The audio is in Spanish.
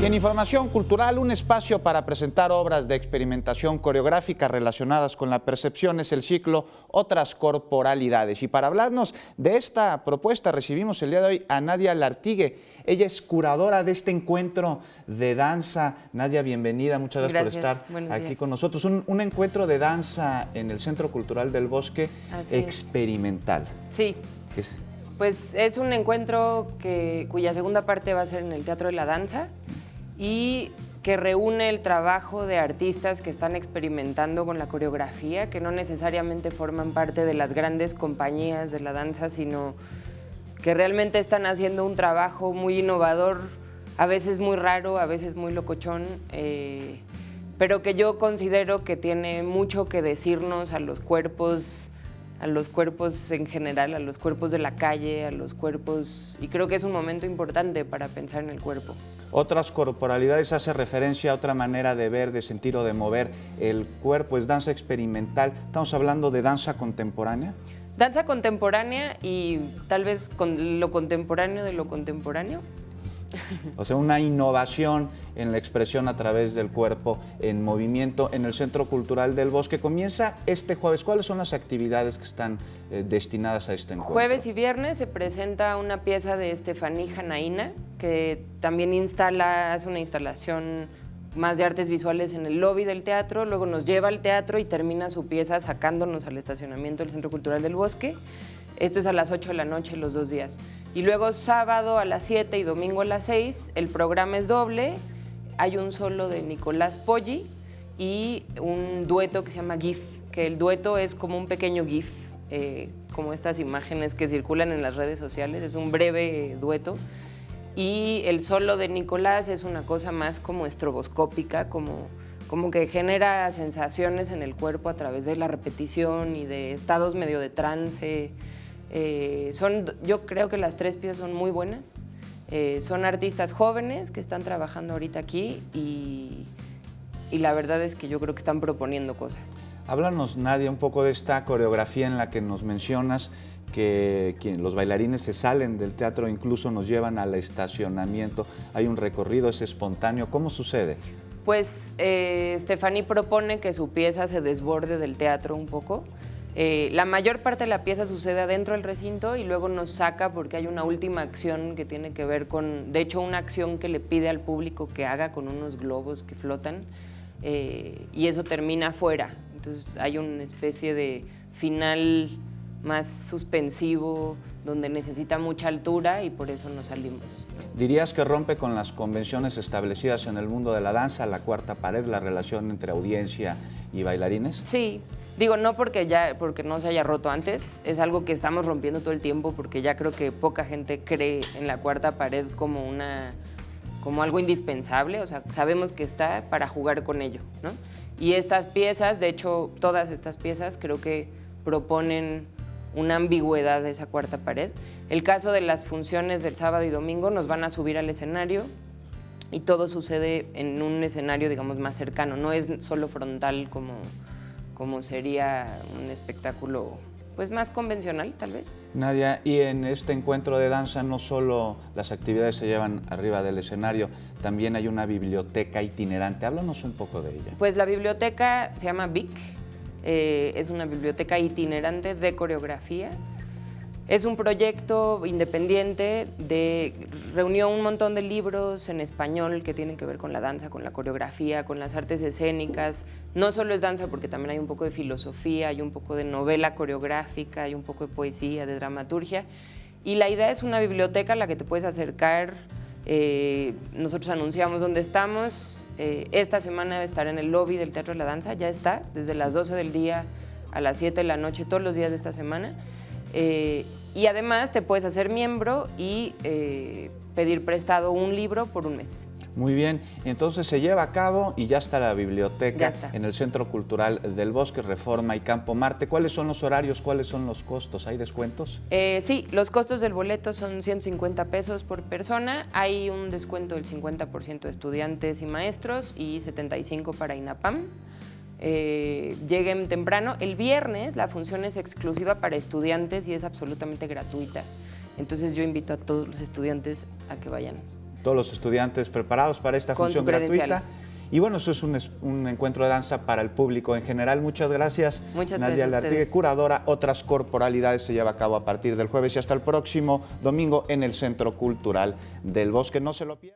Y en Información Cultural, un espacio para presentar obras de experimentación coreográfica relacionadas con la percepción es el ciclo Otras Corporalidades. Y para hablarnos de esta propuesta recibimos el día de hoy a Nadia Lartigue. Ella es curadora de este encuentro de danza. Nadia, bienvenida, muchas gracias por estar aquí con nosotros. Un encuentro de danza en el Centro Cultural del Bosque. Así experimental. Sí. Pues es un encuentro cuya segunda parte va a ser en el Teatro de la Danza y que reúne el trabajo de artistas que están experimentando con la coreografía, que no necesariamente forman parte de las grandes compañías de la danza, sino que realmente están haciendo un trabajo muy innovador, a veces muy raro, a veces muy locochón, pero que yo considero que tiene mucho que decirnos a los cuerpos en general, a los cuerpos de la calle, a los cuerpos, y creo que es un momento importante para pensar en el cuerpo. Otras corporalidades hace referencia a otra manera de ver, de sentir o de mover el cuerpo, es danza experimental. ¿Estamos hablando de danza contemporánea? Danza contemporánea y tal vez con lo contemporáneo de lo contemporáneo. O sea, una innovación en la expresión a través del cuerpo en movimiento en el Centro Cultural del Bosque. Comienza este jueves. ¿Cuáles son las actividades que están destinadas a este encuentro? Jueves y viernes se presenta una pieza de Estefaní Janaína, que también hace una instalación más de artes visuales en el lobby del teatro, luego nos lleva al teatro y termina su pieza sacándonos al estacionamiento del Centro Cultural del Bosque. Esto es a las 8 de la noche los 2 días. Y luego sábado a las 7 y domingo a las 6, el programa es doble. Hay un solo de Nicolás Poggi y un dueto que se llama GIF, que el dueto es como un pequeño GIF, como estas imágenes que circulan en las redes sociales, es un breve dueto. Y el solo de Nicolás es una cosa más como estroboscópica, como que genera sensaciones en el cuerpo a través de la repetición y de estados medio de trance. Yo creo que las 3 piezas son muy buenas. Son artistas jóvenes que están trabajando ahorita aquí y la verdad es que yo creo que están proponiendo cosas. Háblanos, Nadia, un poco de esta coreografía en la que nos mencionas que los bailarines se salen del teatro, incluso nos llevan al estacionamiento. Hay un recorrido, es espontáneo. ¿Cómo sucede? Pues Estefaní propone que su pieza se desborde del teatro un poco. La mayor parte de la pieza sucede adentro del recinto y luego nos saca porque hay una última acción que tiene que ver con, de hecho, una acción que le pide al público que haga con unos globos que flotan y eso termina afuera. Entonces hay una especie de final más suspensivo, donde necesita mucha altura y por eso nos salimos. ¿Dirías que rompe con las convenciones establecidas en el mundo de la danza, la cuarta pared, la relación entre audiencia y bailarines? Sí, digo, no porque no se haya roto antes, es algo que estamos rompiendo todo el tiempo porque ya creo que poca gente cree en la cuarta pared como algo indispensable, o sea, sabemos que está para jugar con ello, ¿no? Y estas piezas, de hecho, todas estas piezas creo que proponen una ambigüedad de esa cuarta pared. El caso de las funciones del sábado y domingo, nos van a subir al escenario y todo sucede en un escenario, digamos, más cercano. No es solo frontal como sería un espectáculo pues más convencional, tal vez. Nadia, y en este encuentro de danza no solo las actividades se llevan arriba del escenario, también hay una biblioteca itinerante. Háblanos un poco de ella. Pues la biblioteca se llama VIC. Es una biblioteca itinerante de coreografía. Es un proyecto independiente reunió un montón de libros en español que tienen que ver con la danza, con la coreografía, con las artes escénicas. No solo es danza porque también hay un poco de filosofía, hay un poco de novela coreográfica, hay un poco de poesía, de dramaturgia. Y la idea es una biblioteca a la que te puedes acercar. Nosotros anunciamos dónde estamos. Esta semana estará en el lobby del Teatro de la Danza, ya está, desde las 12 del día a las 7 de la noche, todos los días de esta semana. Y además te puedes hacer miembro y pedir prestado un libro por un mes. Muy bien, entonces se lleva a cabo y ya está la biblioteca en el Centro Cultural del Bosque, Reforma y Campo Marte. ¿Cuáles son los horarios? ¿Cuáles son los costos? ¿Hay descuentos? Sí, los costos del boleto son 150 pesos por persona. Hay un descuento del 50% de estudiantes y maestros y 75 para INAPAM. Lleguen temprano. El viernes la función es exclusiva para estudiantes y es absolutamente gratuita. Entonces yo invito a todos los estudiantes a que vayan. todos los estudiantes preparados para esta Con función su credencial. gratuita. Y bueno, eso es un encuentro de danza para el público en general. Muchas gracias, Muchas Nadia gracias a Lartigue, ustedes. curadora. Otras corporalidades se lleva a cabo a partir del jueves y hasta el próximo domingo en el Centro Cultural del Bosque. No se lo pierdan.